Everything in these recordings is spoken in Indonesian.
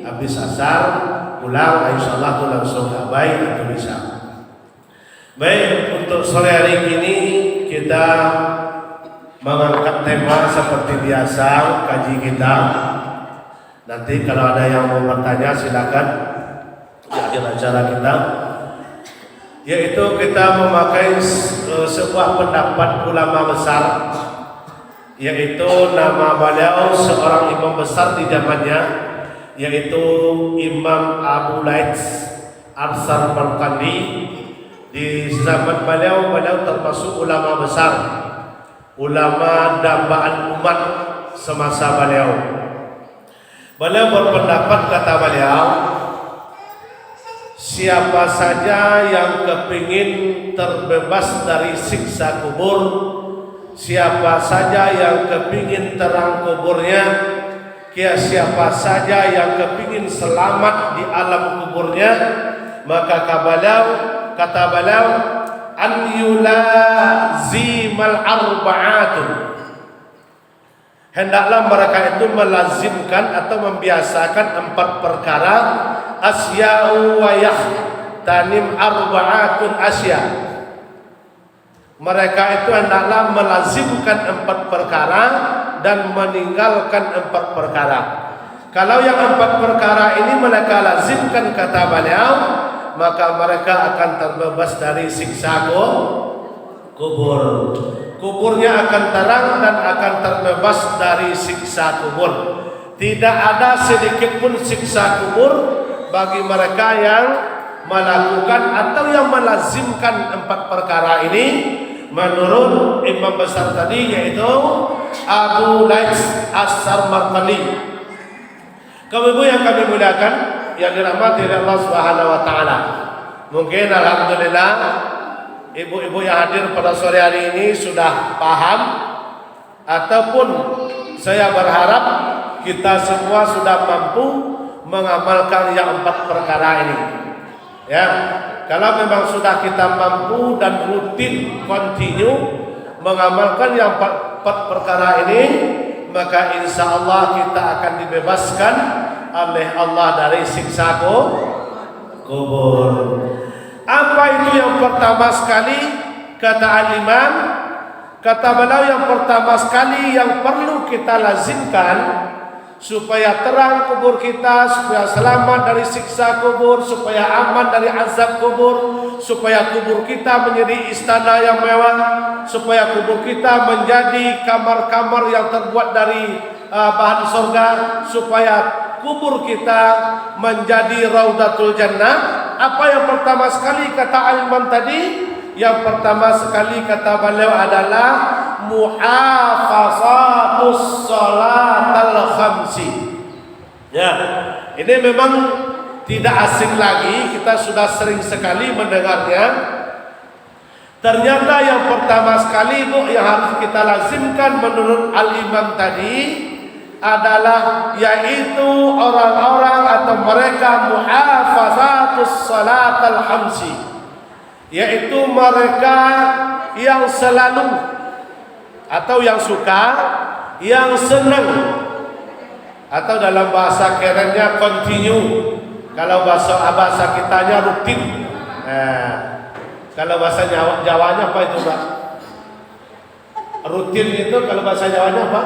habis asar pulang, insyaallah tuh langsung abai atau bisa. Baik, untuk sore hari ini kita mengangkat tema seperti biasa kaji kita. Nanti kalau ada yang mau bertanya silakan di akhir acara kita. Yaitu kita memakai sebuah pendapat ulama besar, yaitu nama beliau seorang imam besar di zamannya, yaitu Imam Abu Laits As-Samarqandi. Di zaman beliau termasuk ulama besar, ulama dambaan umat semasa beliau. Beliau berpendapat, kata beliau, siapa saja yang kepingin terbebas dari siksa kubur, siapa saja yang kepingin terang kuburnya, siapa saja yang kepingin selamat di alam kuburnya, maka kata beliau an yulazimal arba'atun, hendaklah mereka itu melazimkan atau membiasakan 4 perkara, asya'u wa yahtanim arba'atun asya'. Mereka itu hendaklah melazimkan 4 perkara dan meninggalkan 4 perkara. Kalau yang 4 perkara ini mereka lazimkan, kata beliau, maka mereka akan terbebas dari siksa kubur. Kuburnya akan terang dan akan terbebas dari siksa kubur. Tidak ada sedikit pun siksa kubur bagi mereka yang melakukan atau yang melazimkan 4 perkara ini, menurut imam besar tadi, yaitu Abu Laits As-Samarqandi. Kaum ibu yang kami muliakan, yang dirahmati oleh Allah Subhanahu wa taala. Mungkin alhamdulillah ibu-ibu yang hadir pada sore hari ini sudah paham, ataupun saya berharap kita semua sudah mampu mengamalkan yang 4 perkara ini. Ya, kalau memang sudah kita mampu dan rutin continue mengamalkan yang 4 perkara ini, maka insya Allah kita akan dibebaskan oleh Allah dari siksa kubur. Apa itu yang pertama sekali? Kata al-imam, kata beliau, yang pertama sekali yang perlu kita lazimkan supaya terang kubur kita, supaya selamat dari siksa kubur, supaya aman dari azab kubur, supaya kubur kita menjadi istana yang mewah, supaya kubur kita menjadi kamar-kamar yang terbuat dari bahan surga, supaya kubur kita menjadi Raudatul Jannah. Apa yang pertama sekali kata al-imam tadi? Yang pertama sekali kata beliau adalah muhafazatus salatal khamsi. Ya, ini memang tidak asing lagi, kita sudah sering sekali mendengarnya. Ternyata yang pertama sekali itu yang harus kita lazimkan menurut al-imam tadi adalah yaitu orang-orang atau mereka muhafazatus salatal khamsi, yaitu mereka yang selalu atau yang suka, yang senang, atau dalam bahasa kerennya continue. Kalau bahasa kitanya rutin. Kalau bahasa Jawanya apa itu, Pak? Rutin itu kalau bahasa Jawanya apa?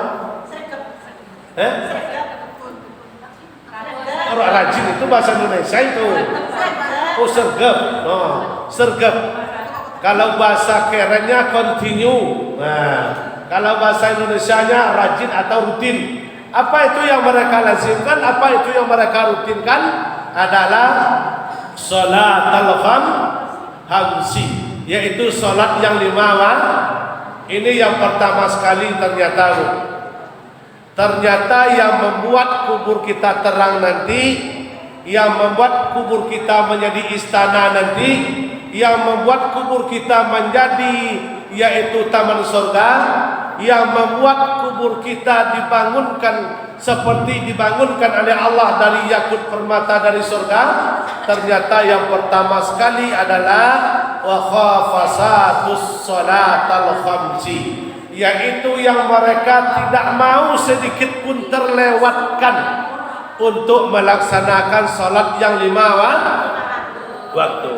Rajin itu bahasa Indonesia itu. Oh, sergap. Sergap. Kalau bahasa kerennya continue. Kalau bahasa Indonesianya rajin atau rutin. Apa itu yang mereka lazimkan? Apa itu yang mereka rutinkan? Adalah sholatul khamsi, yaitu sholat yang 5 waktu. Ini yang pertama sekali ternyata yang membuat kubur kita terang nanti, yang membuat kubur kita menjadi istana nanti, yang membuat kubur kita menjadi yaitu taman surga, yang membuat kubur kita dibangunkan seperti dibangunkan oleh Allah dari yakut permata dari surga. Ternyata yang pertama sekali adalah wa khafasatus salatal khamsi, yaitu yang mereka tidak mau sedikit pun terlewatkan untuk melaksanakan sholat yang 5 waktu.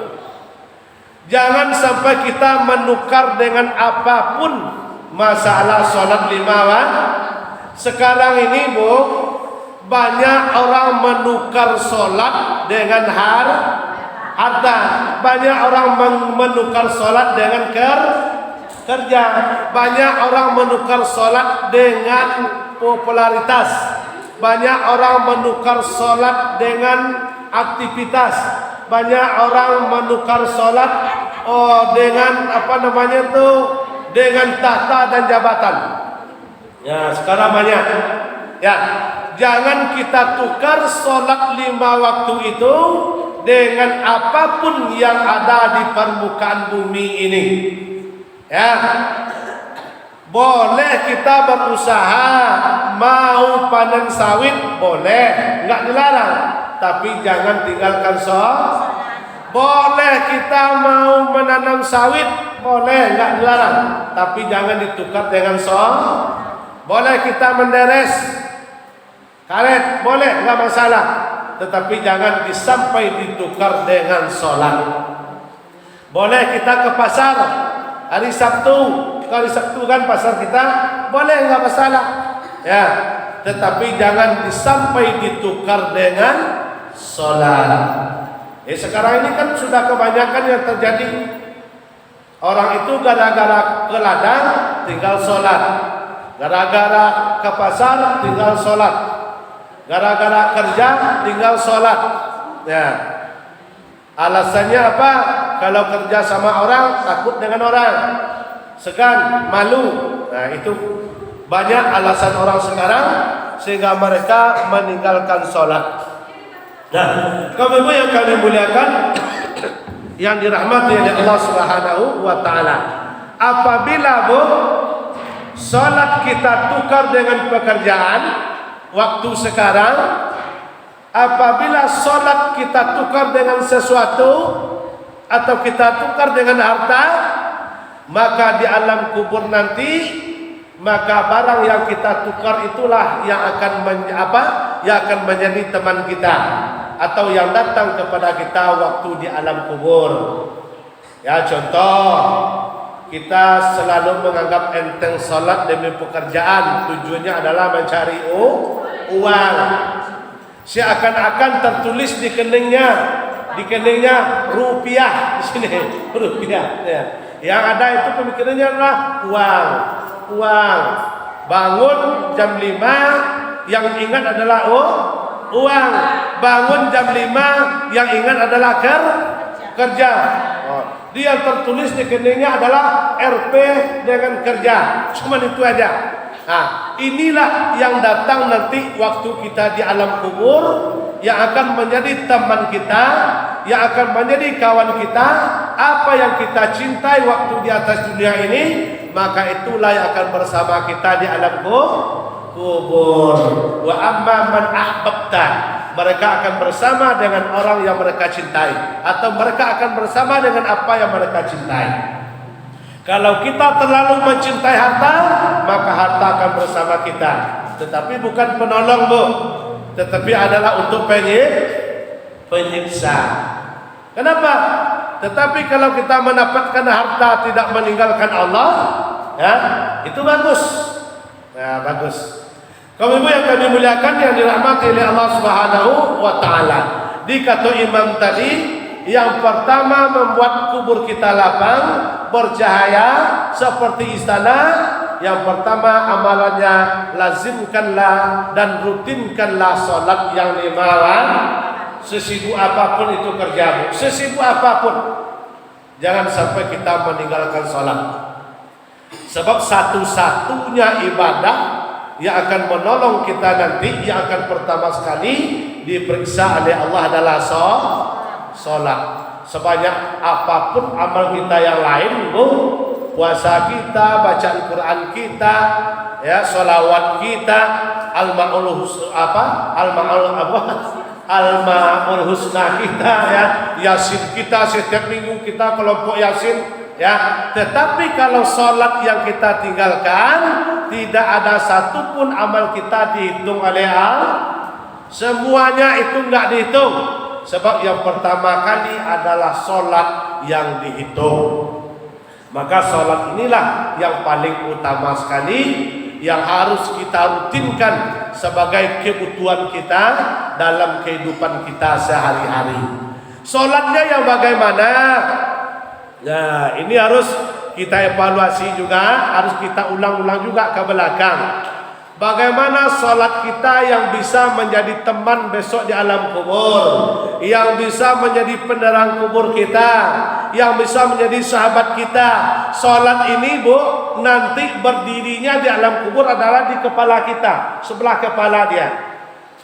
Jangan sampai kita menukar dengan apapun masalah sholat 5 waktu. Sekarang ini Bu, banyak orang menukar sholat dengan harta. Banyak orang menukar sholat dengan kerja. Banyak orang menukar sholat dengan popularitas. Banyak orang menukar sholat dengan aktivitas. Banyak orang menukar sholat dengan dengan tahta dan jabatan. Ya, sekarang banyak. Ya, jangan kita tukar sholat 5 waktu itu dengan apapun yang ada di permukaan bumi ini. Ya, boleh kita berusaha, mau panen sawit boleh, nggak dilarang. Tapi jangan tinggalkan sholat. Boleh kita mau menanam sawit boleh, nggak dilarang. Tapi jangan ditukar dengan sholat. Boleh kita menderes karet, boleh, nggak masalah. Tetapi jangan sampai ditukar dengan sholat. Boleh kita ke pasar hari Sabtu, hari Sabtu kan pasar kita, boleh, nggak masalah. Ya, tetapi jangan sampai ditukar dengan sholat. Sekarang ini kan sudah kebanyakan yang terjadi. Orang itu gara-gara ke ladang tinggal sholat. Gara-gara ke pasar tinggal sholat. Gara-gara kerja tinggal sholat. Ya. Alasannya apa? Kalau kerja sama orang takut dengan orang, segan, malu. Nah, itu banyak alasan orang sekarang sehingga mereka meninggalkan sholat. Nah, kaum ibu yang kami muliakan, yang dirahmati oleh Allah Subhanahu wa taala, apabila Bu salat kita tukar dengan pekerjaan waktu sekarang, apabila salat kita tukar dengan sesuatu atau kita tukar dengan harta, maka di alam kubur nanti, maka barang yang kita tukar itulah yang akan yang akan menjadi teman kita atau yang datang kepada kita waktu di alam kubur. Ya, contoh, kita selalu menganggap enteng salat demi pekerjaan, tujuannya adalah mencari uang. Seakan-akan tertulis di keningnya rupiah di sini, rupiah. Ya. Yang ada itu pemikirannya adalah uang. Bangun jam 5, yang ingat adalah uang. Bangun jam 5, yang ingat adalah kerja. Dia tertulis di keningnya adalah RP dengan kerja. Cuma itu aja. Nah, inilah yang datang nanti waktu kita di alam kubur, yang akan menjadi teman kita, yang akan menjadi kawan kita. Apa yang kita cintai waktu di atas dunia ini, maka itulah yang akan bersama kita di alam kubur. Wa amma man ahbabta, mereka akan bersama dengan orang yang mereka cintai, atau mereka akan bersama dengan apa yang mereka cintai. Kalau kita terlalu mencintai harta, maka harta akan bersama kita. Tetapi bukan penolong Bu, tetapi adalah untuk penyiksa. Kenapa? Tetapi kalau kita mendapatkan harta tidak meninggalkan Allah, ya, itu bagus. Ya, bagus. Kaum ibu yang kami muliakan, yang dirahmati oleh Allah Subhanahu wa taala. Dikata imam tadi, yang pertama membuat kubur kita lapang, bercahaya seperti istana. Yang pertama amalannya, lazimkanlah dan rutinkanlah salat yang 5 waktu. Sesibuk apapun itu kerjamu, sesibuk apapun, jangan sampai kita meninggalkan salat. Sebab satu-satunya ibadah yang akan menolong kita nanti, yang akan pertama sekali diperiksa oleh Allah adalah salat. Sebanyak apapun amal kita yang lain, puasa kita, bacaan Quran kita, ya, sholawat kita, al-ma'ul husna kita, ya, yasin kita setiap minggu kita kelompok yasin, ya. Tetapi kalau sholat yang kita tinggalkan, tidak ada satupun amal kita dihitung oleh Allah. Semuanya itu enggak dihitung. Sebab yang pertama kali adalah solat yang dihitung. Maka solat inilah yang paling utama sekali, yang harus kita rutinkan sebagai kebutuhan kita dalam kehidupan kita sehari-hari. Solatnya yang bagaimana? Nah, ini harus kita evaluasi juga, harus kita ulang-ulang juga ke belakang. Bagaimana solat kita yang bisa menjadi teman besok di alam kubur, yang bisa menjadi penerang kubur kita, yang bisa menjadi sahabat kita. Solat ini Bu, nanti berdirinya di alam kubur adalah di kepala kita, sebelah kepala dia.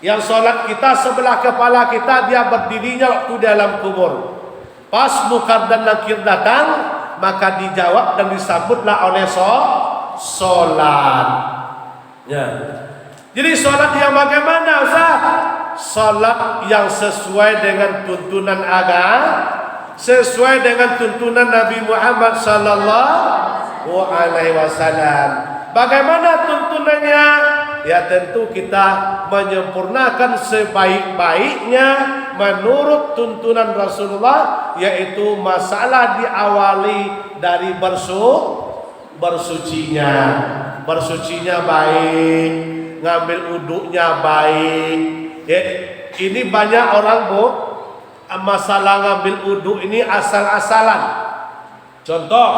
Yang solat kita sebelah kepala kita, dia berdirinya waktu di alam kubur. Pas Munkar dan Nakir datang, maka dijawab dan disambutlah oleh solat. Ya. Jadi solat yang bagaimana Ustaz? Solat yang sesuai dengan tuntunan agama, sesuai dengan tuntunan Nabi Muhammad sallallahu alaihi wasallam. Bagaimana tuntunannya? Ya tentu kita menyempurnakan sebaik-baiknya menurut tuntunan Rasulullah, yaitu masalah diawali dari bersucinya. Bersucinya baik, ngambil uduknya baik. Ini banyak orang Bu, masalah ngambil uduk ini asal-asalan. Contoh,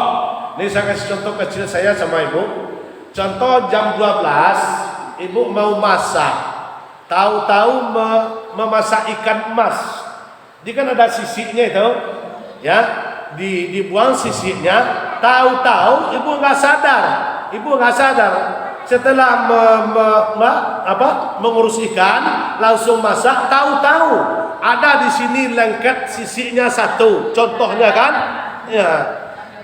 ini saya kasih contoh kecil saya sama Ibu. Contoh jam 12, Ibu mau masak, tahu-tahu memasak ikan emas. Dia kan ada sisinya itu, ya, dibuang sisinya. Tahu-tahu Ibu nggak sadar. Setelah mengurus ikan, langsung masak, tahu-tahu ada di sini lengket sisinya satu. Contohnya kan, ya.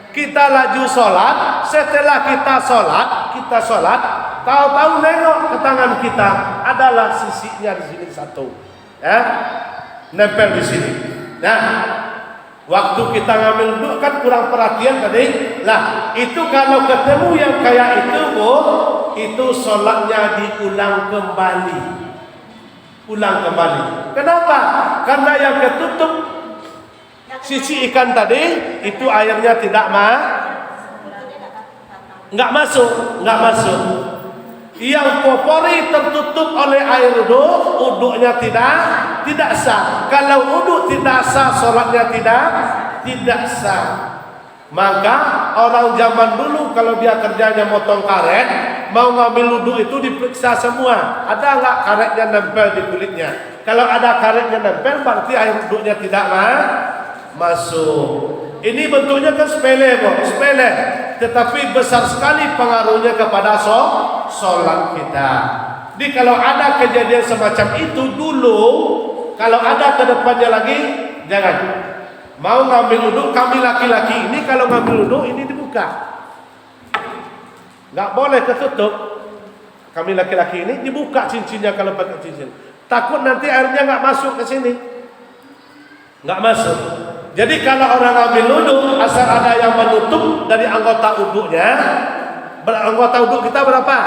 Kita laju sholat. Setelah kita sholat, tahu-tahu nengok ke tangan kita, adalah sisinya di sini satu, ya, nempel di sini. Nah, waktu kita ngambil duduk kan kurang perhatian tadi. Lah, itu kalau ketemu yang kayak itu Bu, itu sholatnya diulang kembali. Ulang kembali. Kenapa? Karena yang ketutup sisi ikan tadi itu airnya nggak masuk. Yang popori tertutup oleh air uduknya tidak sah. Kalau uduk tidak sah, sholatnya tidak sah. Maka orang zaman dulu kalau dia kerjanya motong karet, mau ngambil uduk itu diperiksa semua, ada nggak karetnya nempel di kulitnya. Kalau ada karetnya nempel, berarti air uduknya tidak masuk. Ini bentuknya kan sepele, tetapi besar sekali pengaruhnya kepada sholat kita. Jadi kalau ada kejadian semacam itu dulu, kalau ada kedepannya lagi, jangan. Mau ngambil uduk, kami laki-laki ini kalau ngambil uduk ini dibuka, nggak boleh tertutup. Kami laki-laki ini dibuka cincinnya kalau pakai cincin. Takut nanti airnya nggak masuk ke sini, nggak masuk. Jadi kalau orang ngambil uduk, asal ada yang menutup dari anggota uduknya. Anggota uduk kita berapa?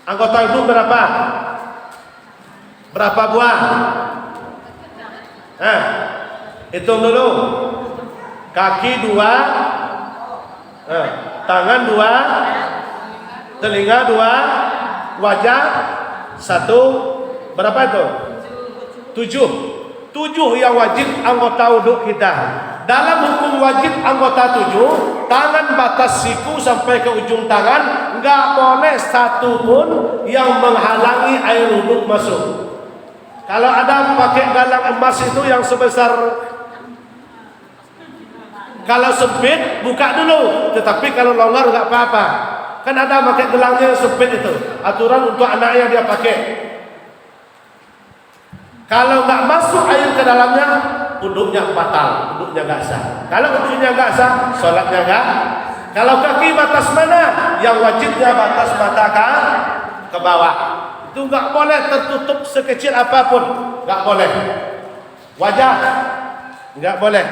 Anggota uduk berapa? Berapa buah? Hitung dulu. Kaki 2, tangan 2, telinga 2, wajah 1. Berapa itu? 7 yang wajib anggota uduk kita. Dalam hukum wajib anggota 7, tangan batas siku sampai ke ujung tangan, nggak boleh satu pun yang menghalangi air uduk masuk. Kalau ada pakai galang emas itu yang sebesar, kalau sempit buka dulu, tetapi kalau longgar nggak apa-apa. Kan ada pakai gelangnya yang sempit itu, aturan untuk anaknya dia pakai. Kalau nggak masuk air ke dalamnya, uduknya batal, uduknya nggak sah. Kalau uduknya nggak sah, sholatnya nggak. Kalau kaki batas mana? Yang wajibnya batas mata ke bawah. Itu nggak boleh tertutup sekecil apapun, nggak boleh. Wajah nggak boleh.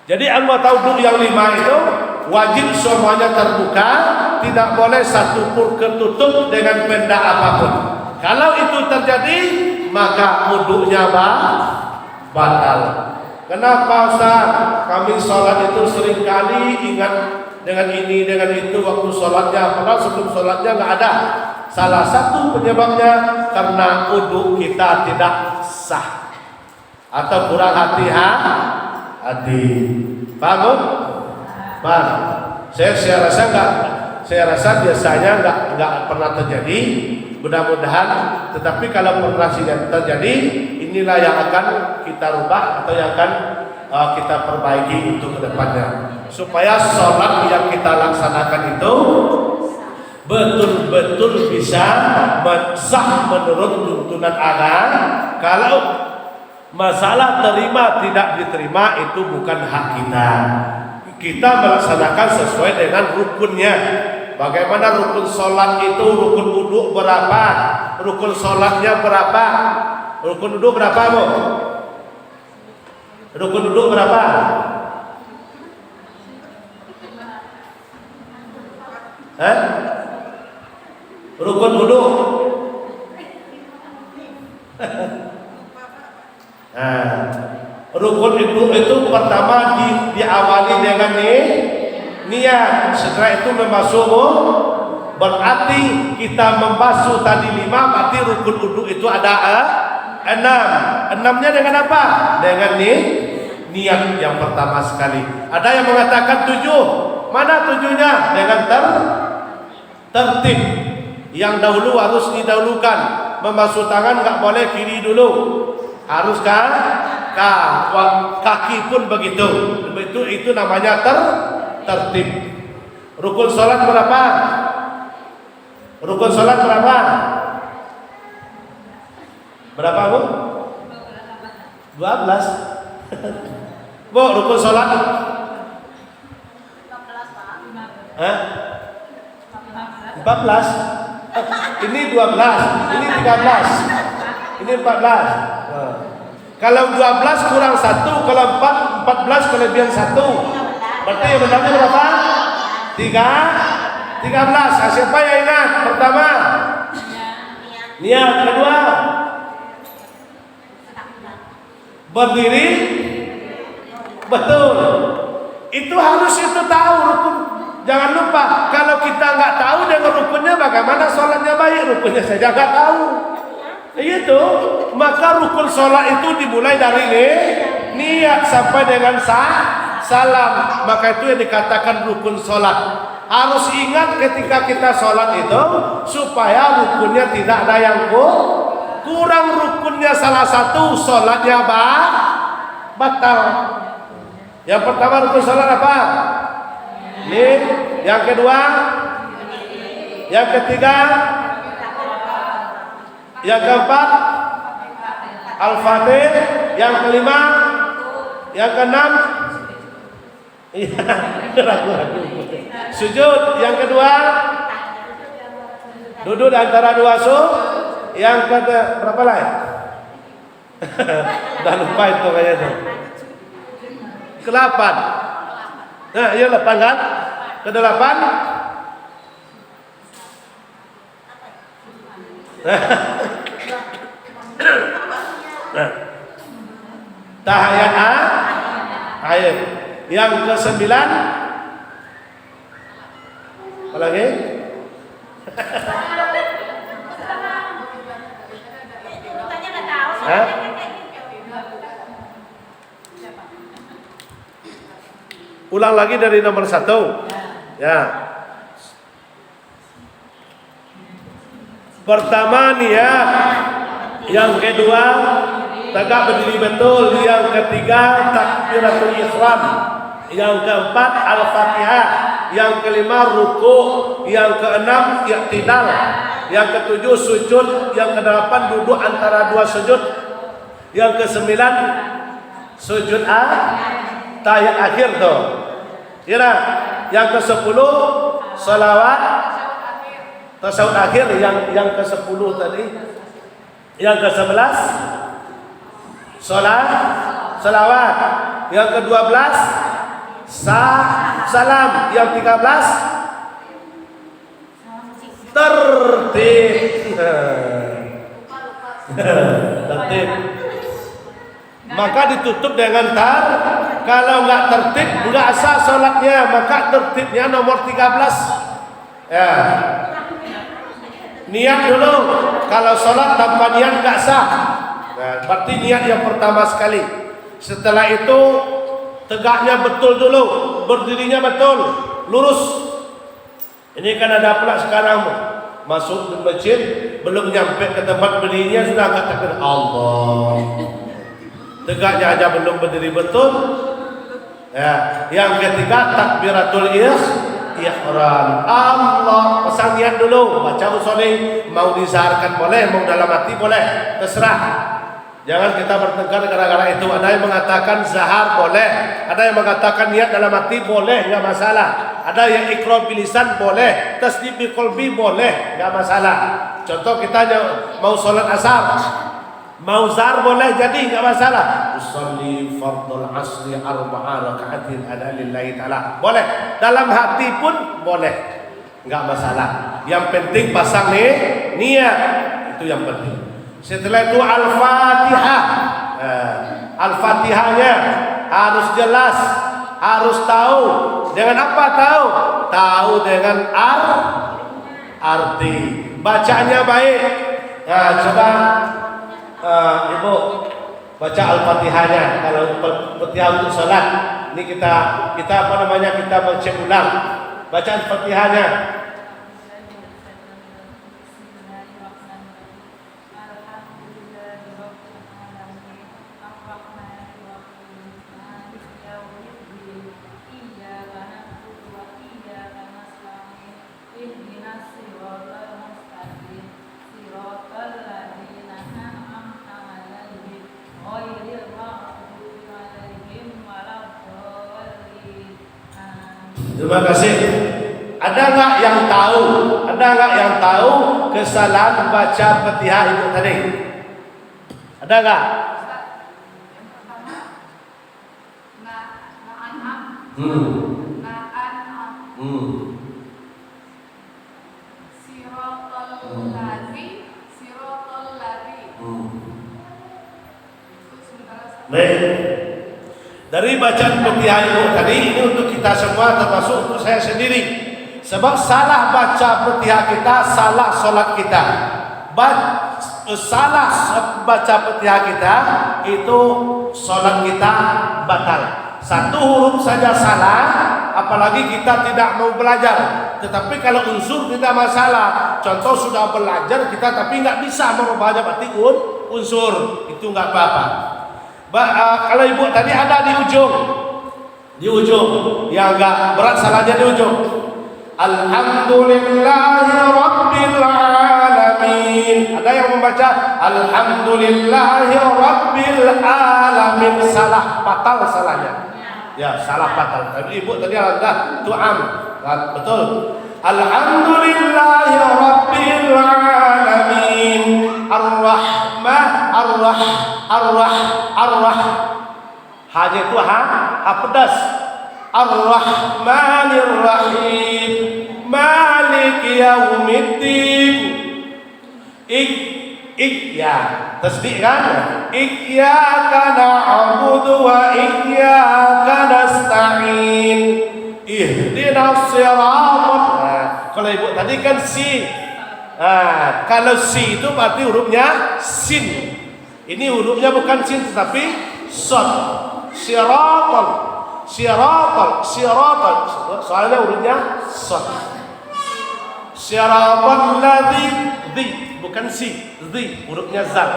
Jadi anggota uduk yang 5 itu wajib semuanya terbuka, tidak boleh satu pun ketutup dengan benda apapun. Kalau itu terjadi, maka wudunya batal. Kenapa Ustaz? Kami sholat itu seringkali ingat dengan ini, dengan itu waktu sholatnya, padahal sebelum sholatnya nggak ada. Salah satu penyebabnya karena wudu kita tidak sah atau kurang hati-hati. Paham? Paham? Saya rasa biasanya nggak pernah terjadi. Mudah-mudahan. Tetapi kalau pernah terjadi, inilah yang akan kita rubah atau yang akan kita perbaiki untuk kedepannya, supaya sholat yang kita laksanakan itu betul-betul bisa sah menurut tuntunan agama. Kalau masalah terima tidak diterima itu bukan hak kita. Kita melaksanakan sesuai dengan rukunnya. Bagaimana rukun sholat itu, rukun wudu berapa? Rukun sholatnya berapa? Rukun wudu berapa, Bu? Rukun wudu berapa? Hah? Rukun wudu. Nah, rukun itu pertama diawali dengan niat. Setelah itu membasuh, berarti kita membasuh tadi 5, berarti rukun wudu itu ada 6. 6-nya dengan apa? Dengan niat yang pertama sekali. Ada yang mengatakan 7. Mana 7-nya? Dengan tertib. Yang dahulu harus didahulukan. Membasuh tangan nggak boleh kiri dulu, harus kaki pun begitu. Itu namanya tertib. Rukun sholat berapa? Rukun sholat berapa? Berapa, Bu? 12. Bu, rukun sholat 14, Pak. 14. Ini 12, ini 13, ini 14. Kalau 12 kurang 1, kalau 14 kelebihan 1. Berarti yang benarnya berapa? 13. Siapa yang ingat? Pertama, niat. Kedua, berdiri. Betul. Itu harus itu tahu rukun. Jangan lupa, kalau kita nggak tahu dengan rukunnya, bagaimana sholatnya baik? Rukunnya saja nggak tahu. Itu, maka rukun sholat itu dimulai dari niat sampai dengan salam. Maka itu yang dikatakan rukun sholat. Harus ingat ketika kita sholat itu, supaya rukunnya tidak ada yang kurang. Rukunnya salah satu, sholatnya batal. Yang pertama rukun sholat apa? Yang kedua, yang ketiga, yang keempat Al-Fatih, yang kelima, yang keenam sujud, yang kedua duduk antara dua yang ketiga berapa lah ya? Udah lupa itu kayaknya. Ke-8. Nah, iya 8 kan? Ke-8. Tahiyat akhir. Yang ke-9 apa lagi? Ulang lagi dari nomor 1. Ya. Pertama niat, yang kedua tegak berdiri betul, yang ketiga takbiratul ihram, yang keempat al-fatihah, yang kelima ruku, yang keenam i'tidal, yang ketujuh sujud, yang kedelapan duduk antara dua sujud, yang kesembilan sujud tahiyat akhir tuh. Ya, yang ke-10 salawat tasawuf akhir, yang ke-10 tadi. Yang ke-11 salawat. Yang ke-12 salam. Yang 13 tertib. Tertib. Maka ditutup dengan tar. Kalau nggak tertib, nggak sah sholatnya. Maka tertibnya nomor 13. Ya. Niat dulu. Kalau sholat tanpa niat nggak sah. Nah, berarti niat yang pertama sekali. Setelah itu tegaknya betul dulu, berdirinya betul, lurus. Ini kan ada pula sekarang masuk di masjid, belum nyampe ke tempat berdirinya sudah angkat takbir Allah. Tegaknya aja belum berdiri betul. Ya, yang ketiga takbiratul ihram. Allah, pasang niat dulu, baca usolih, mau disaharkan boleh, mau dalam hati boleh, terserah. Jangan kita bertengkar gara-gara itu. Ada yang mengatakan zahar boleh, ada yang mengatakan niat dalam hati boleh, nggak masalah. Ada yang iqrar bilisan boleh, tasdid biqalbi boleh, nggak masalah. Contoh kita mau sholat asar, mau zahar boleh jadi nggak masalah. Usolli fardul asri arba'a raka'atin ada lillahi ta'ala, boleh. Dalam hati pun boleh, nggak masalah. Yang penting pasang niat, itu yang penting. Setelah itu Al-Fatihah. Al-Fatihahnya harus jelas, harus tahu. Dengan apa tahu? Tahu dengan arti. Bacanya baik. Nah, coba Ibu baca Al-Fatihahnya. Kalau Fatihah untuk sholat, ini kita apa namanya, kita baca ulang. Baca Al-Fatihahnya. Terima kasih. Ada nggak yang tahu? Ada nggak yang tahu kesalahan baca Fatihah itu tadi? Ada nggak? Baik. Dari bacaan Fatihah itu tadi, ini untuk kita semua, termasuk untuk saya sendiri. Sebab salah baca Fatihah kita, salah sholat kita. Salah baca Fatihah kita, itu sholat kita batal. Satu huruf saja salah, apalagi kita tidak mau belajar. Tetapi kalau unsur tidak masalah. Contoh sudah belajar kita tapi nggak bisa merubahnya, berarti unsur itu nggak apa-apa. Kalau ibu tadi ada di ujung yang agak berat salahnya di ujung. Alhamdulillahi Rabbil Alamin. Ada yang membaca Alhamdulillahi Rabbil Alamin, salah, fatal salahnya. Ya, salah fatal. Tapi ibu tadi ada tu'am, betul. Alhamdulillahi Rabbil Alamin, Ar-Rahman, Hanya itu ha pedas. Ar-Rahmanir Rahim, Malik Yaumiddin. Ya, tasbih kan? Iyyaka na'budu wa iyyaka nasta'in. Ihdinas siratal. Kalau ibu tadi kan si. Kalau si itu berarti hurufnya sin. Ini hurufnya bukan sin tetapi sod. Siratal. Soalnya hurufnya sod. Siratal ladzi, bukan si, zi, hurufnya zal.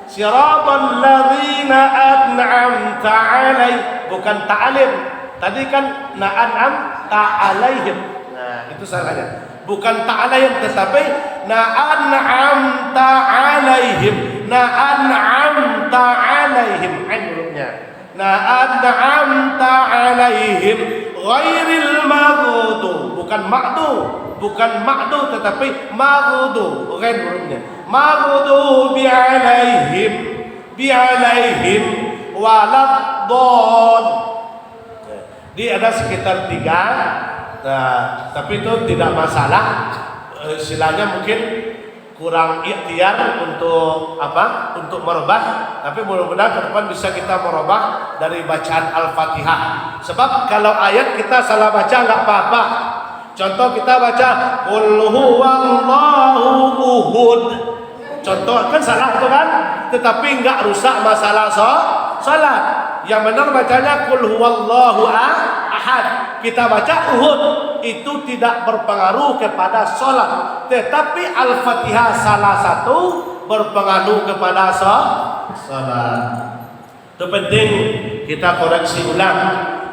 Siratal ladzina an'amta alaihim, bukan ta'alim. Tadi kan na'an'amta alaihim. Nah, itu salahnya. Bukan ta'alayhim tetapi na'an'amta alaihim. Na'an'amta alaihim, hurufnya. Na'an'amta alaihim ghairil maghdubi, bukan ma'du tetapi maghdu, ghair hurufnya. Maghdubi alaihim waladdallin. Dia ada sekitar 3. Nah, tapi itu tidak masalah. Istilahnya mungkin kurang ikhtiar untuk apa? Untuk merubah, tapi mudah-mudahan ke depan bisa kita merubah dari bacaan Al-Fatihah. Sebab kalau ayat kita salah baca nggak apa-apa. Contoh kita baca Qul huwallahu uhud. Contoh kan salah itu kan, tetapi nggak rusak masalah salat. Yang benar bacanya Qul huwallahu ahad. Kita baca Uhud, itu tidak berpengaruh kepada salat. Tetapi Al-Fatihah salah satu berpengaruh kepada salat. Itu penting kita koreksi ulang.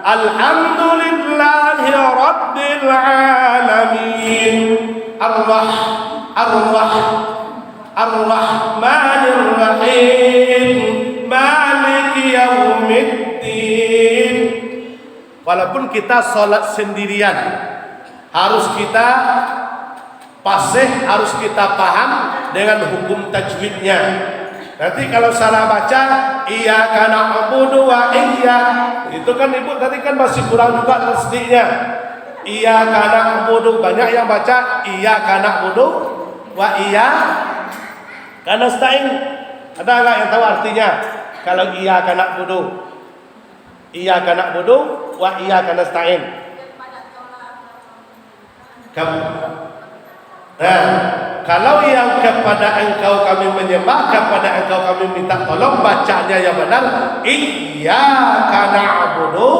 Alhamdulillahi Rabbil Alamin Ar-Rahmanir Rahim Maliki Yaumiddin. Walaupun kita sholat sendirian, harus kita fasih, harus kita paham dengan hukum tajwidnya. Nanti kalau salah baca iyyaka na'budu wa itu kan ibu tadi kan masih kurang juga tasdiknya. Iyyaka na'budu, banyak yang baca iyyaka na'budu wa iyyaka nasta'in. Ada nggak yang tahu artinya? Kalau iyyaka na'budu, iyyaka na'budu wa iyyaka nasta'in. Nah, kalau yang kepada engkau kami menyembah, kepada engkau kami minta tolong, bacanya yang benar iyyaka na'budu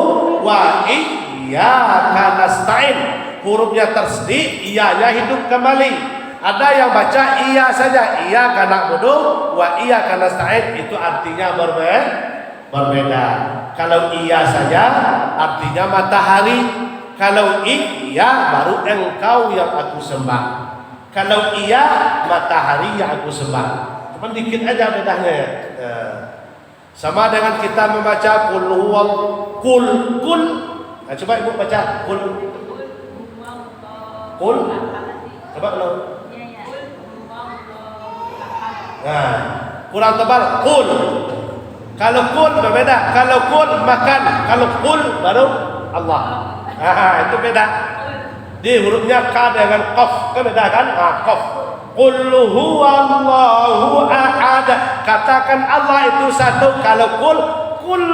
wa iyyaka nasta'in. Hurufnya tasdid, iyanya hidup kembali. Ada yang baca iya saja, iyyaka na'budu wa iyyaka nasta'in, itu artinya berbeda. Kalau iya saja artinya matahari. Kalau iya baru engkau yang aku sembah. Kalau iya matahari yang aku sembah. Cuma dikit aja bedanya ya. Sama dengan kita membaca kul kul. Nah, coba ibu baca kul. Coba lo. Nah, kurang tebal kul. Kalau kul berbeda. Kalau kul makan. Kalau kul baru Allah. Itu beda. Di hurufnya K dengan Qaf, kan beda kan? Qaf. Qul huwallahu ahad. Katakan Allah itu satu. Kalau qul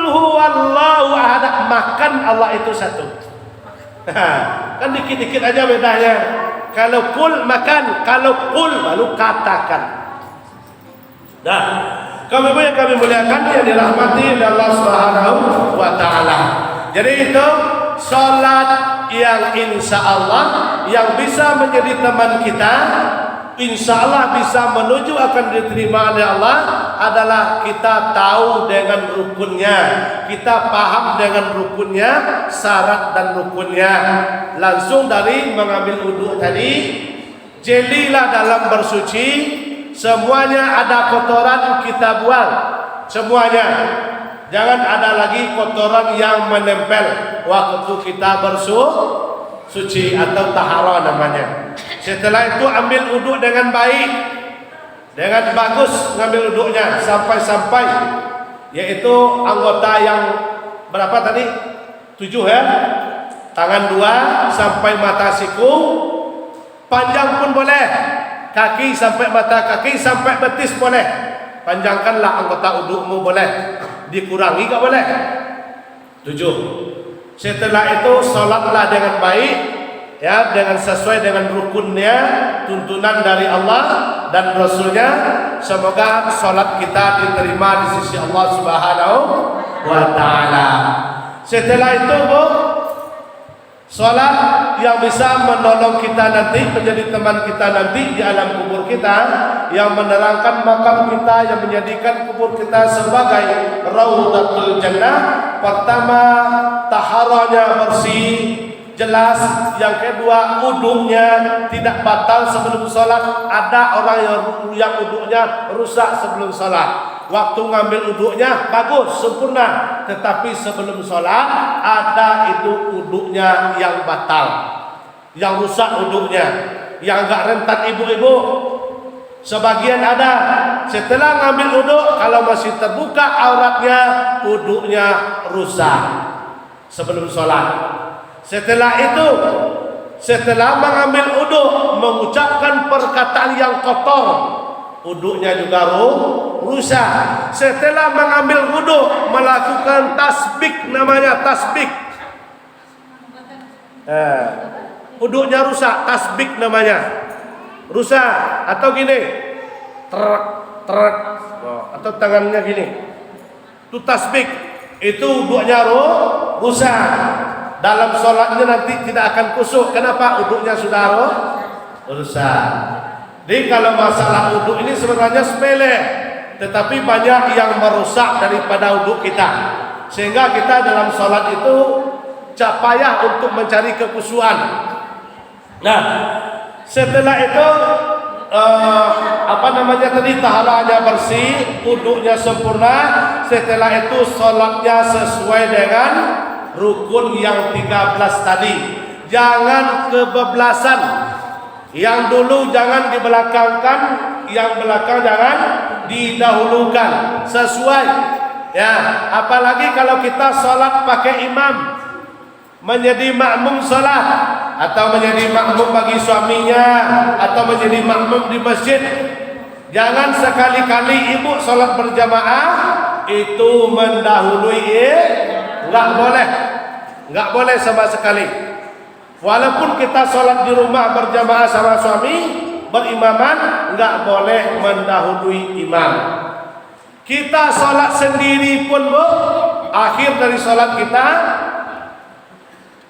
huwallahu ahad, makan Allah itu satu. Kan dikit-dikit aja bedanya. Kalau qul makan, kalau qul baru katakan. Nah, kami muliakan yang dirahmati Allah Subhanahu wa taala. Jadi itu salat yang insya Allah yang bisa menjadi teman kita, insya Allah bisa menuju akan diterima oleh Allah, adalah kita tahu dengan rukunnya, kita paham dengan rukunnya, syarat dan rukunnya. Langsung dari mengambil wudhu tadi, jelilah dalam bersuci, semuanya ada kotoran kita buang, semuanya. Jangan ada lagi kotoran yang menempel waktu kita bersuci atau tahara namanya. Setelah itu ambil wudhu dengan baik, dengan bagus ngambil wudhunya sampai yaitu anggota yang berapa tadi? 7 ya. Tangan 2 sampai mata siku, panjang pun boleh. Kaki sampai mata kaki sampai betis boleh. Panjangkanlah anggota wudhumu boleh. Dikurangi gak boleh. 7. Setelah itu sholatlah dengan baik, ya, dengan sesuai dengan rukunnya, tuntunan dari Allah dan Rasulnya. Semoga sholat kita diterima di sisi Allah Subhanahu wa taala. Setelah itu Bu, sholat yang bisa menolong kita nanti, menjadi teman kita nanti di alam kubur kita, yang menerangkan makam kita, yang menjadikan kubur kita sebagai Raudatul Jannah. Pertama, taharanya bersih, jelas. Yang kedua, wudunya tidak batal sebelum sholat. Ada orang yang wudunya rusak sebelum sholat. Waktu ngambil wudunya bagus, sempurna. Tetapi sebelum sholat ada itu wudunya yang batal, yang rusak wudunya, yang enggak rentan ibu-ibu. Sebagian ada setelah ngambil wudu, kalau masih terbuka auratnya, wudunya rusak sebelum sholat. Setelah itu, setelah mengambil wudu mengucapkan perkataan yang kotor, wuduknya juga rusak. Setelah mengambil wuduk, melakukan tasbih, namanya tasbih. Wuduknya rusak, tasbih namanya. Rusak. Atau gini, trek, atau tangannya gini. Itu tasbih. Itu wuduknya rusak. Dalam sholatnya nanti tidak akan khusyuk. Kenapa? Wuduknya sudah rusak. Jadi kalau masalah wuduk ini sebenarnya sepele, tetapi banyak yang merusak daripada wuduk kita, sehingga kita dalam sholat itu payah untuk mencari kekhusyuan. Nah, setelah itu taharanya bersih, wuduknya sempurna. Setelah itu sholatnya sesuai dengan rukun yang 13 tadi. Jangan kebablasan. Yang dulu jangan dibelakangkan, yang belakang jangan didahulukan. Sesuai. Ya, apalagi kalau kita sholat pakai imam, menjadi makmum sholat, atau menjadi makmum bagi suaminya, atau menjadi makmum di masjid. Jangan sekali-kali ibu sholat berjamaah itu mendahului. Enggak boleh sama sekali. Walaupun kita sholat di rumah berjamaah sama suami, berimaman, enggak boleh mendahului imam. Kita sholat sendiri pun, Bu, akhir dari sholat kita,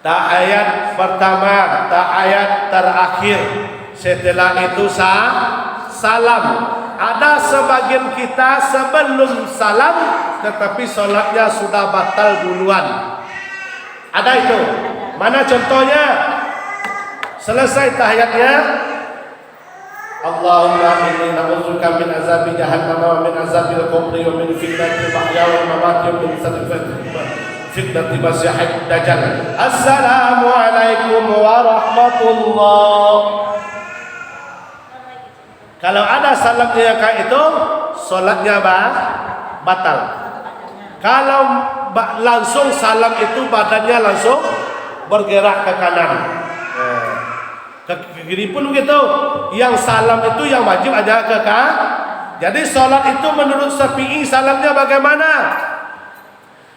tahiyat pertama, tahiyat terakhir. Setelah itu salam. Ada sebagian kita sebelum salam, tetapi sholatnya sudah batal duluan. Ada itu. Mana contohnya? Selesai tahiyatnya, Allahumma inni na'udzubika min azabi jahannam wa min azabil qabri wa min fitnatil mahya wal mamati wa min fitnatil masiihid dajjal. Assalamu alaikum warahmatullah. Kalau ada salamnya kayak itu, salatnya batal. Kalau langsung salam itu badannya langsung bergerak ke kanan. Ke kiri pun begitu. Yang salam itu yang wajib ada ke kanan. Jadi salat itu menurut Syafi'i salamnya bagaimana?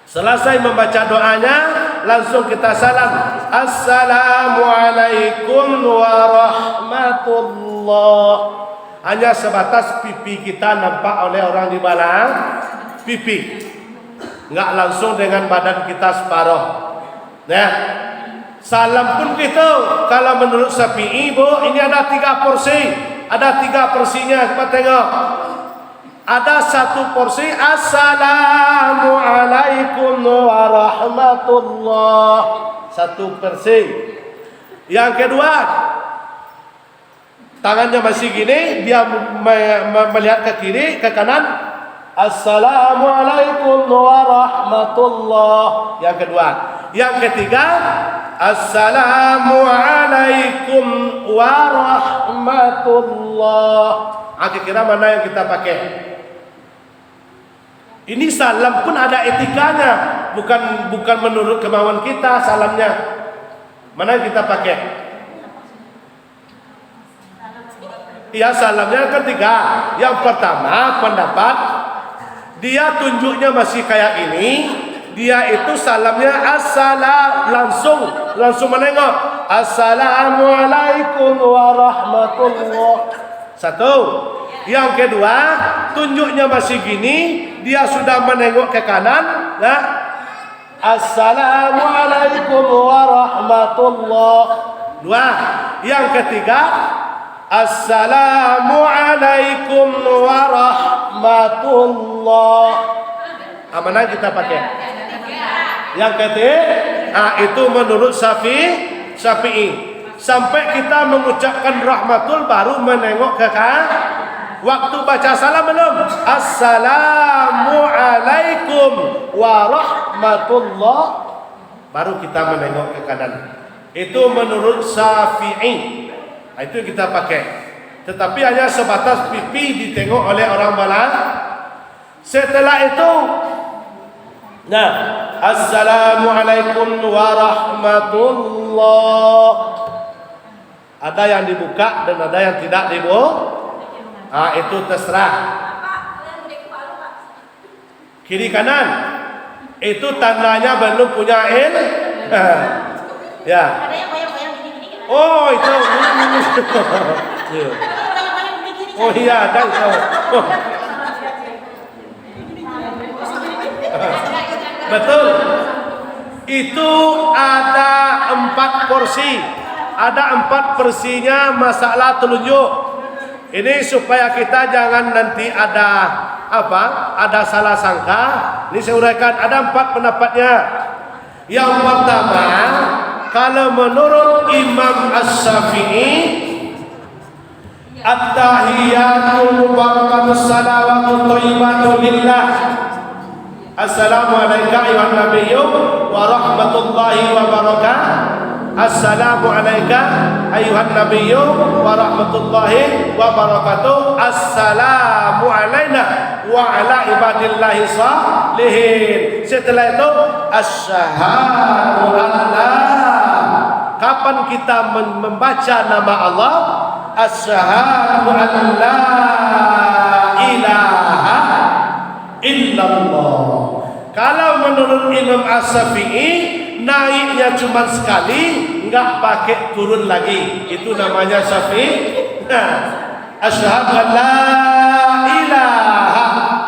Selesai membaca doanya, langsung kita salam. Assalamualaikum warahmatullah. Hanya sebatas pipi kita nampak oleh orang di belakang pipi. Enggak langsung dengan badan kita separuh. Nah, salam pun gitu. Kalau menurut Syafi'i, Bu, ini ada 3 porsi. Ada 3 porsinya. Coba tengok. Ada 1 porsi. Assalamualaikum warahmatullah. 1 porsi. Yang kedua, tangannya masih gini, dia melihat ke kiri, ke kanan. Assalamualaikum warahmatullah. Yang kedua. Yang ketiga, Assalamualaikum warahmatullah. Kira-kira mana yang kita pakai? Ini salam pun ada etikanya, bukan menurut kemauan kita salamnya. Mana yang kita pakai? Ya, salamnya ketiga. Yang pertama pendapat, dia tunjuknya masih kayak ini. Dia itu salamnya langsung menengok. Assalamualaikum warahmatullah. 1. Yang kedua, tunjuknya masih gini, dia sudah menengok ke kanan. Nah, Assalamualaikum warahmatullah. 2. Yang ketiga, Assalamualaikum warahmatullah. Mana kita pakai? Yang ketiga, itu menurut Syafi'i. Sampai kita mengucapkan rahmatul baru menengok ke kanan. Waktu baca salam belum? Assalamualaikum warahmatullah. Baru kita menengok ke kanan. Itu menurut Syafi'i. Itu kita pakai. Tetapi hanya sebatas pipi ditengok oleh orang balang. Setelah itu, nah, Assalamualaikum warahmatullah. Ada yang dibuka dan ada yang tidak dibuka. Itu terserah. Kiri kanan itu tandanya belum punya ya. Oh itu. Oh iya ada itu. Betul. Itu ada 4 porsi. Ada 4 porsinya masalah telunjuk. Ini supaya kita jangan nanti ada ada salah sangka. Ini saya uraikan, ada 4 pendapatnya. Yang pertama, kalau menurut Imam Asy-Syafi'i, at-tahiyyatu mubarakatus salawatu thayyibatu lillah. Assalamualaikum ayuhan nabiyyu wa rahmatullahi wa barakatuh. Assalamualaikum ayuhan nabiyyu wa rahmatullahi wa barakatuh. Assalamu alaina wa ala ibadillahi shalihin. Setelah itu asyhadu an la. Kapan kita membaca nama Allah? Asyhadu an la ilaha illallah. Kalau menurut Imam Asy-Syafi'i naiknya cuma sekali, enggak pakai turun lagi. Itu namanya Syafi'i. Asyhadu an la ilaha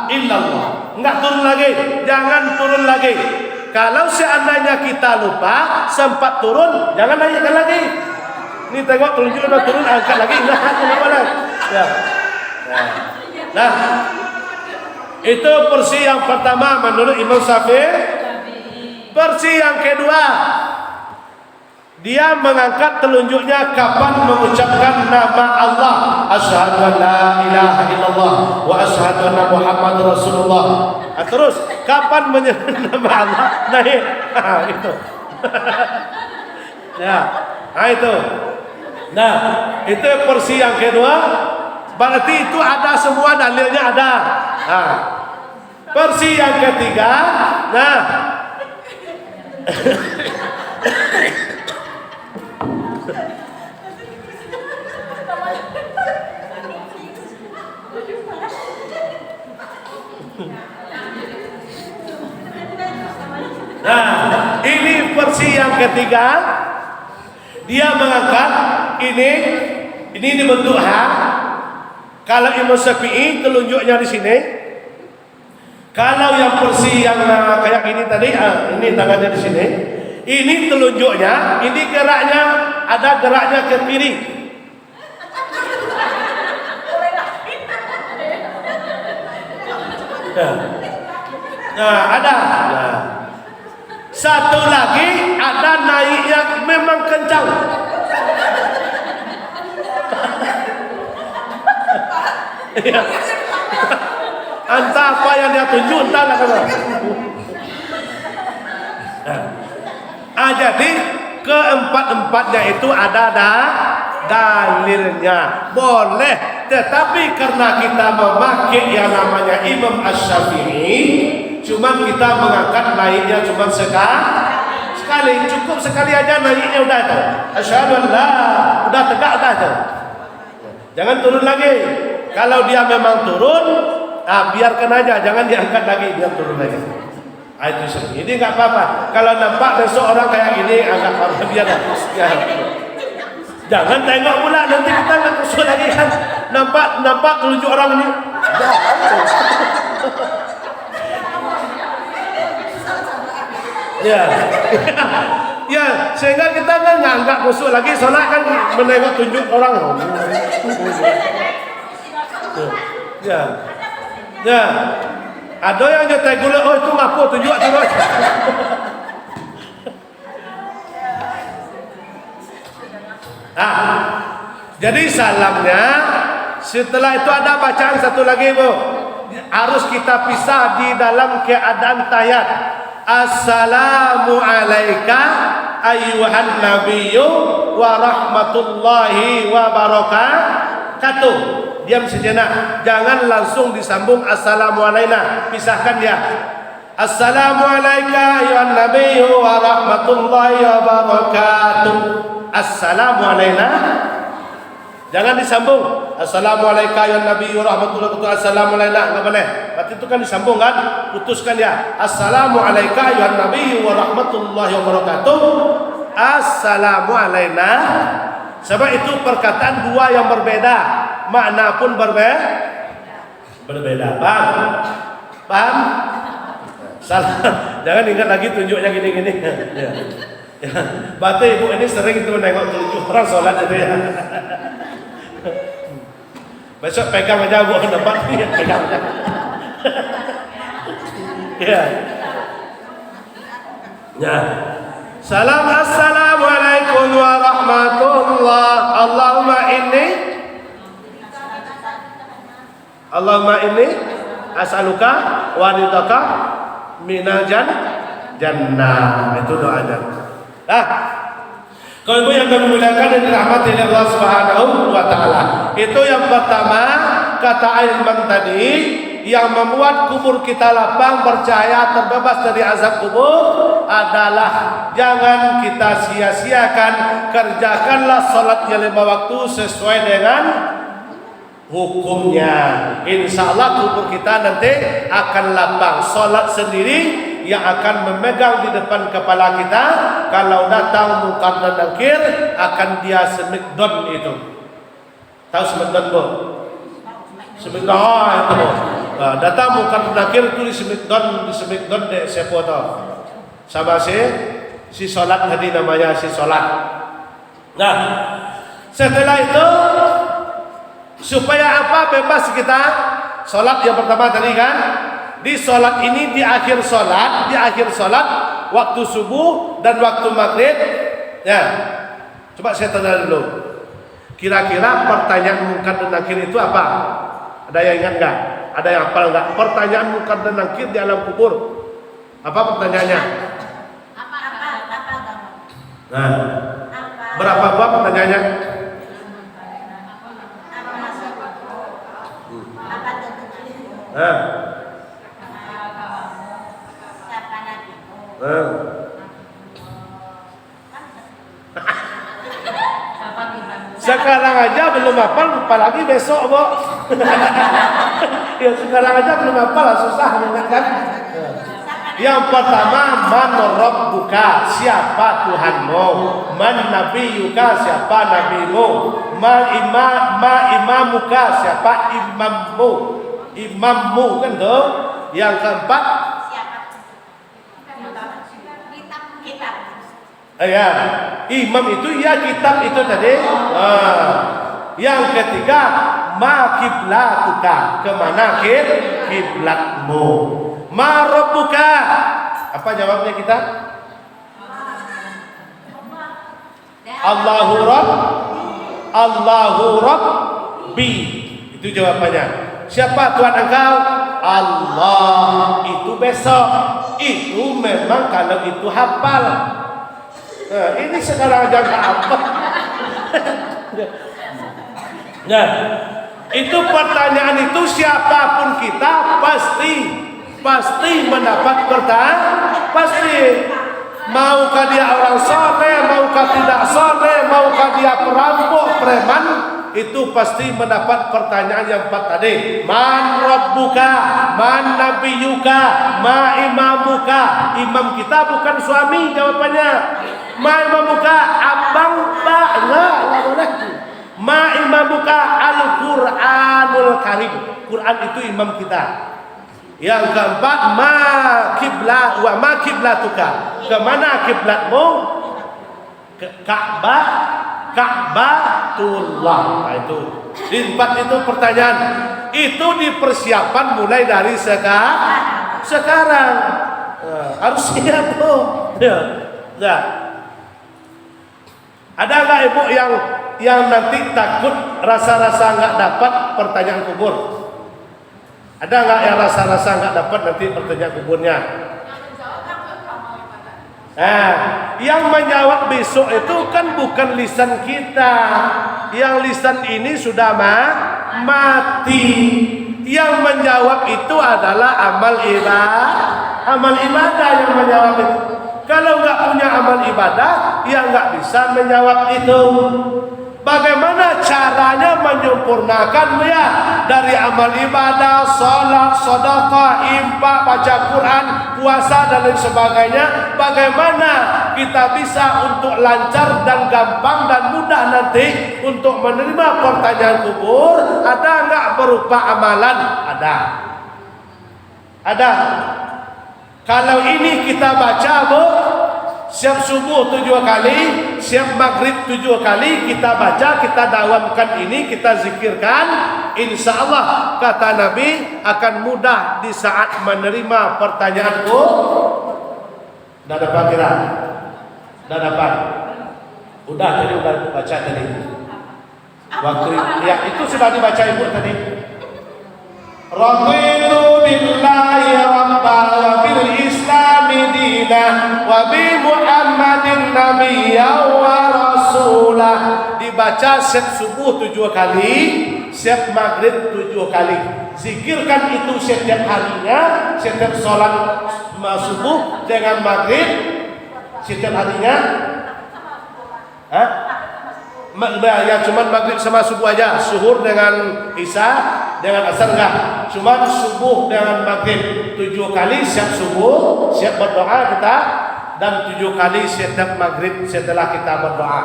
illallah. Enggak turun lagi, jangan turun lagi. Kalau seandainya kita lupa sempat turun, jangan naikkan lagi. Ini tengok telunjuk udah turun, angkat lagi. Kenapa lagi? Ya. Nah, itu versi yang pertama menurut Imam Syafi'i. Versi yang kedua, dia mengangkat telunjuknya kapan mengucapkan nama Allah. Asyhadu an la ilaha illallah wa asyhadu anna Muhammadar Rasulullah. Terus kapan menyebut nama Allah? Naik. Itu. Ya. Itu. Nah, itu versi yang kedua. Berarti itu ada semua dalilnya ada. Versi yang ketiga, ini versi yang ketiga. Dia mengangkat ini dibentuk H. Kalau Imam Syafi'i telunjuknya di sini. Kalau yang versi yang kayak ini tadi, ini tangannya di sini. Ini telunjuknya, ini geraknya, ada geraknya ke kiri. Ada. Satu lagi ada naiknya memang kencang. Entah apa yang dia tunjuk, entah lah kalau. Jadi keempat-empatnya itu ada dalilnya, boleh. Tetapi karena kita memakai yang namanya Imam Asy-Syafi'i, cuma kita mengangkat naiknya cuma sekali, cukup sekali aja naiknya udah itu. Asyhadu an la, udah tegak dah itu. Jangan turun lagi. Kalau dia memang turun, biarkan aja, jangan diangkat lagi, biar turun lagi. Itu sendiri. Ini nggak apa-apa. Kalau nampak besok orang kayak gini, agak apa biar ya. Jangan tengok pula, nanti kita nggak kusut lagi kan. Nampak telunjuk orang ini. Ya, ya, sehingga kita kan nggak kusut lagi. Soalnya kan menengok tunjuk orang. Ya, ya. Ada yang nyetai gula, oh itu ngapu tunjuk terus. Jadi salamnya setelah itu ada bacaan satu lagi Bu. Harus kita pisah di dalam keadaan tahiyat. Assalamu alayka ayyuhan nabiyyu wa rahmatullahi wa barakatuh. Diam sejenak, jangan langsung disambung assalamu alaina, pisahkan dia. Assalamu alayka ayyuhan nabiyyu wa rahmatullahi wa barakatuh. Assalamu alaina Jangan disambung. Assalamualaikum ya Nabi warahmatullahi wabarakatuh. Assalamualaikum, enggak boleh. Berarti itu kan disambung kan? Putuskan ya. Assalamualaikum ya Nabi warahmatullahi wabarakatuh. Assalamualaikum. Sebab itu perkataan dua yang berbeda, makna pun berbeda. Paham? Paham? Salah. Jangan ingat lagi tunjuknya gini-gini. Ya. Berarti ibu ini sering itu nengok tunjuk orang sholat itu ya. Besok pegang aja bu depan nih, pegang aja. Ya. Ya. Salam assalamualaikum warahmatullah. Allahumma inni as'aluka wa ridaka minal jannah. Itu doanya. Kalau ibu yang kami muliakan dan dirahmati oleh Allah Subhanahu wa taala, itu yang pertama kata Ilman tadi yang membuat kubur kita lapang, bercahaya, terbebas dari azab kubur adalah jangan kita sia-siakan, kerjakanlah salatnya 5 waktu sesuai dengan hukumnya. Insya Allah kubur kita nanti akan lapang. Salat sendiri yang akan memegang di depan kepala kita. Kalau datang munkar dan nakir akan dia semikdon itu. Tahu semikdon bu? Semikdon itu bu. Datang munkar dan nakir itu di semikdon deh saya foto. Sama si solat tadi namanya si solat. Nah setelah itu supaya apa bebas kita solat yang pertama tadi kan. Di sholat ini di akhir sholat waktu subuh dan waktu maghrib ya. Coba saya tanya dulu, kira-kira pertanyaan munkar dan nakir itu apa? Ada yang ingat nggak? Ada yang hafal nggak? Pertanyaan munkar dan nakir di alam kubur apa pertanyaannya? Nah, berapa bab pertanyaannya? Nah. Sekarang aja belum hafal, apalagi besok, Bu. Ya sekarang aja belum hafal, susah mengingatkan. Yang pertama, man rabbuka, siapa Tuhanmu? Man nabiyuka, siapa nabimu? Ma imamuka, siapa imammu? Imammu kan tuh. Yang keempat, ya, imam itu ya kitab itu tadi. Yang ketiga, ma kiblatuka, kemana kiblatmu? Ma rabbuka, apa jawabnya kita? Allahu Rabbi. Itu jawabannya. Siapa Tuhan engkau? Allah. Itu besok. Itu memang kalau itu hafal. Nah, ini sekarang aja nggak apa. Nah, itu pertanyaan itu siapapun kita pasti mendapat pertanyaan. Pasti. Maukah dia orang soleh, maukah tidak soleh, maukah dia perampok, preman, itu pasti mendapat pertanyaan yang 4 tadi. Man rabbuka, man nabiyuka, ma imamuka. Imam kita bukan suami jawabannya. Ma imamuka, abang, pak, enggak boleh. Ma imamuka, Al-Quranul Karim. Quran itu imam kita. Yang keempat, ma kiblatuka, kemana kiblatmu? Ka'batullah. Nah, itu di 4 itu pertanyaan itu dipersiapkan mulai dari sekarang. Harus siap tuh. Ya. Nah. Ada nggak ibu yang nanti takut rasa-rasa nggak dapat pertanyaan kubur? Ada nggak yang rasa-rasa nggak dapat nanti pertanyaan kuburnya? Yang menjawab besok itu kan bukan lisan kita. Yang lisan ini sudah mati. Yang menjawab itu adalah amal ibadah yang menjawab itu. Kalau nggak punya amal ibadah, ya nggak bisa menjawab itu. Bagaimana caranya menyempurnakannya dari amal ibadah, salat, sedekah, infak, baca Quran, puasa dan lain sebagainya. Bagaimana kita bisa untuk lancar dan gampang dan mudah nanti untuk menerima pertanyaan kubur? Ada enggak berupa amalan? Ada. Ada. Kalau ini kita baca, Bu, siap subuh 7 kali, siap maghrib 7 kali, kita baca, kita dawamkan ini, kita zikirkan, insya Allah kata Nabi akan mudah di saat menerima pertanyaanku. Dah dapat kira? Dah dapat? Udah tadi, udah baca tadi. Waktu ya itu sudah dibaca ibu tadi. Raditu billahi rabba wa bil islami dina wa bi Muhammadin nabiyya wa rasulah. Dibaca setiap subuh 7 kali, setiap maghrib 7 kali. Zikirkan itu setiap harinya, setiap sholat subuh dengan maghrib setiap harinya. Hah? Ya cuma maghrib sama subuh aja, suhur dengan isya dengan asar enggak, cuma subuh dengan maghrib 7 kali siap subuh, siap berdoa kita, dan 7 kali setiap maghrib setelah kita berdoa.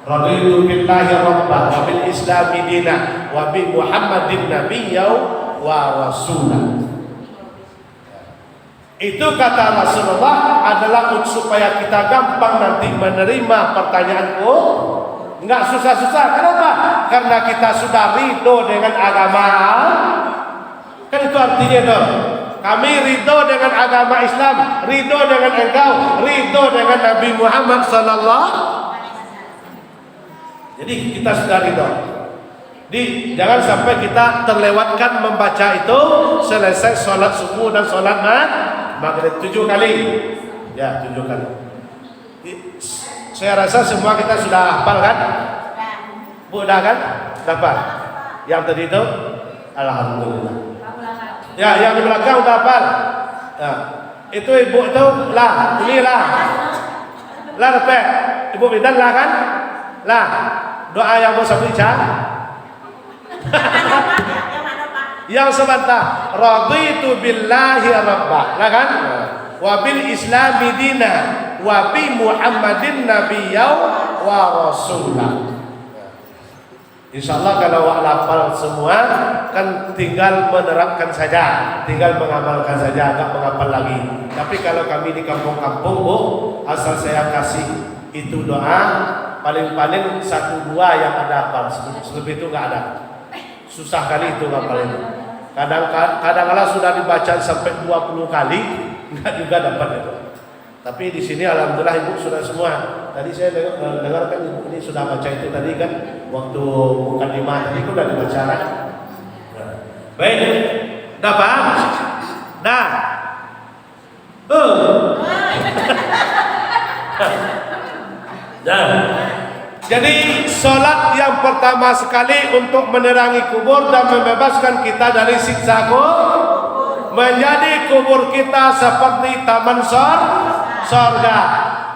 Raditu billahi rabba wa bil islami dina wa bi Muhammadin nabiyya wa rasulah. Itu kata Rasulullah adalah supaya kita gampang nanti menerima pertanyaanku. Enggak susah-susah. Kenapa? Karena kita sudah ridho dengan agama. Kan itu artinya dong. Kami ridho dengan agama Islam, ridho dengan engkau, ridho dengan Nabi Muhammad sallallahu. Jadi kita sudah ridho. Jangan sampai kita terlewatkan membaca itu selesai sholat subuh dan sholat maghrib 7 kali. Ya, 7 kali. Saya rasa semua kita sudah hafal kan? Bu, udah kan? Dapat? Yang tadi itu? Alhamdulillah. Ya, yang di belakang udah hafal. Ya. Itu ibu itu lah, inilah. Lah dapat. Ibu Bidan lah kan? Lah, doa yang mau sabica. Yang sebentar. Raditu billahi rabba. Lah kan? Wa bil islami dina wa bi Muhammadin nabiyya wa rasulah. Insyaallah kalau hafal semua kan tinggal menerapkan saja, tinggal mengamalkan saja, enggak menghafal lagi. Tapi kalau kami di kampung-kampung, Bu, asal saya kasih itu doa, paling-paling 1-2 yang ada hafal, selebih itu enggak ada. Susah kali itu hafal itu. Kadang-kadang sudah dibaca sampai 20 kali, enggak juga dapat itu. Tapi di sini alhamdulillah ibu sudah semua. Tadi saya dengarkan ibu ini sudah baca itu tadi kan, waktu mukadimah tadi itu sudah dibaca kan. Baik, dah paham? Dah. Dah. Jadi sholat yang pertama sekali untuk menerangi kubur dan membebaskan kita dari siksa kubur, menjadi kubur kita seperti taman surga.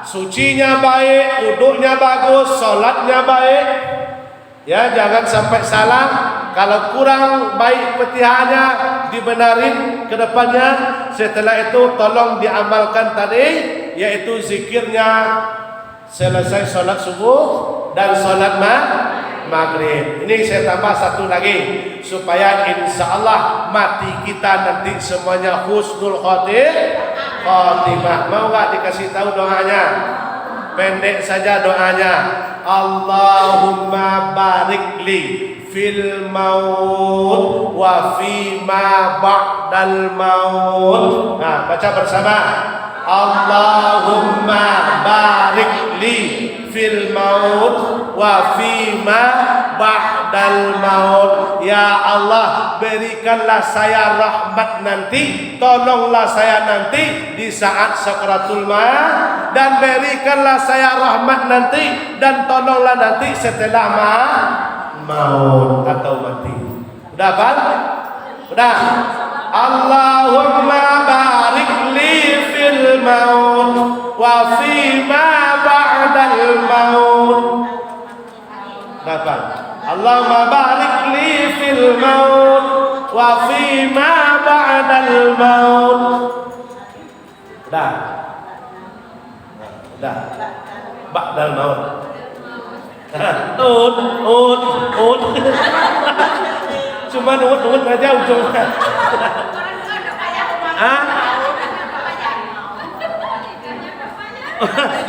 Sucinya baik, wuduknya bagus, sholatnya baik. Ya, jangan sampai salah. Kalau kurang baik petihannya, dibenarin ke depannya. Setelah itu tolong diamalkan tadi, yaitu zikirnya selesai sholat subuh dan sholat maghrib. Ini saya tambah satu lagi supaya insya Allah mati kita nanti semuanya husnul khotimah. Mau nggak dikasih tahu doanya? Pendek saja doanya. Allahumma barik li fil maut wa fi ma ba'dal maut. Nah, baca bersama. Allahumma barik li fil maut wa fi ma ba'dal maut. Ya Allah, berikanlah saya rahmat nanti, tolonglah saya nanti di saat sakaratul maut, dan berikanlah saya rahmat nanti dan tolonglah nanti setelah maut atau mati. Udah Pak? Udah. Allahumma barik li fil maut wa fi ma ba'dal maut. Dapat. Allahumma barik li fil maut wa fi ma ba'dal maut. Dah. Dah. Ba'dal maut. Ut. Cuma ut aja ujungnya.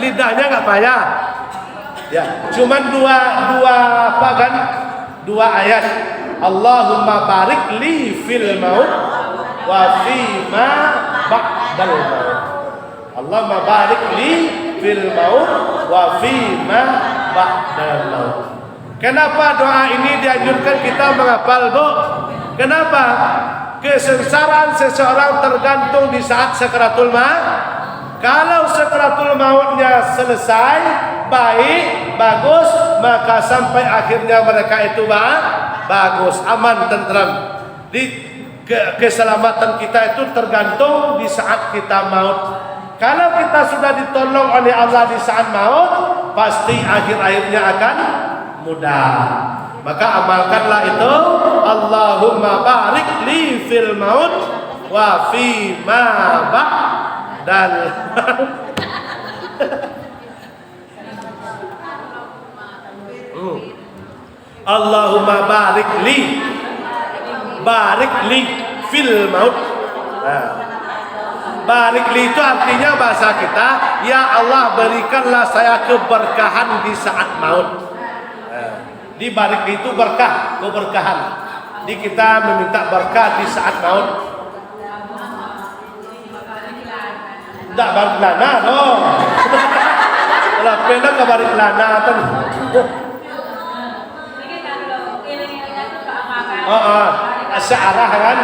Lidahnya nggak payah. Ya, cuman dua apa kan? Dua ayat. Allahumma barik li fil maut wa fi ma ba'dal maut. Allahumma barik li fil maut wa fi ma ba'dal maut. Kenapa doa ini dianjurkan kita menghafal, Bu? Kenapa? Kesengsaraan seseorang tergantung di saat sakaratul maut. Kalau sakaratul mautnya selesai, baik, bagus, maka sampai akhirnya mereka itu bagus, aman, tentram. Keselamatan kita itu tergantung di saat kita maut. Kalau kita sudah ditolong oleh Allah di saat maut, pasti akhir-akhirnya akan mudah. Maka amalkanlah itu. Allahumma barik li fil maut wa fi ma ba'dal. Allahumma barik li fil maut. Barik li itu artinya bahasa kita, ya Allah berikanlah saya keberkahan di saat maut. Di barik li itu berkah, keberkahan. Di kita meminta berkah di saat maut. Tidak balik lana, no. Kalau pernah ke balik lana kan. Asy'arah kan.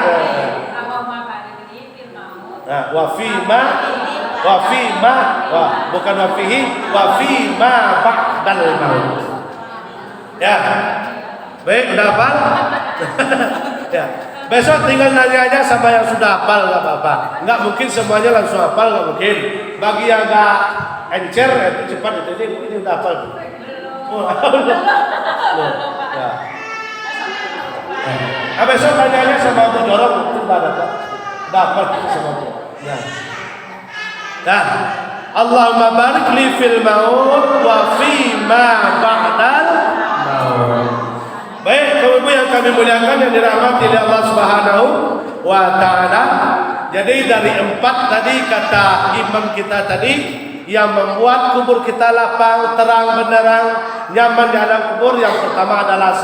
Nah, wa fi ma bukan wa fihi, wa fi ma ba'dal maut. Ya. Baik, udah hafal? Ya. Besok tinggal nanya aja sama yang sudah hafal, enggak apa-apa. Enggak mungkin semuanya langsung hafal, enggak mungkin. Bagi yang enggak encer itu cepat itu ini udah hafal. Oh, ya. Nah, besok tanya sama Abu Dorong itu dapat sama dia. Ya. Nah, Allahumma barik li fil maut wa fi ma ba'dal maut. Baik, Bapak Ibu yang kami muliakan yang dirahmati oleh Allah Subhanahu wa taala. Jadi dari 4 tadi kata imam kita tadi yang membuat kubur kita lapang, terang benderang, nyaman di alam kubur, yang pertama adalah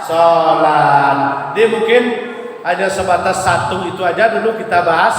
sholat. Dia mungkin hanya sebatas 1 itu aja dulu kita bahas.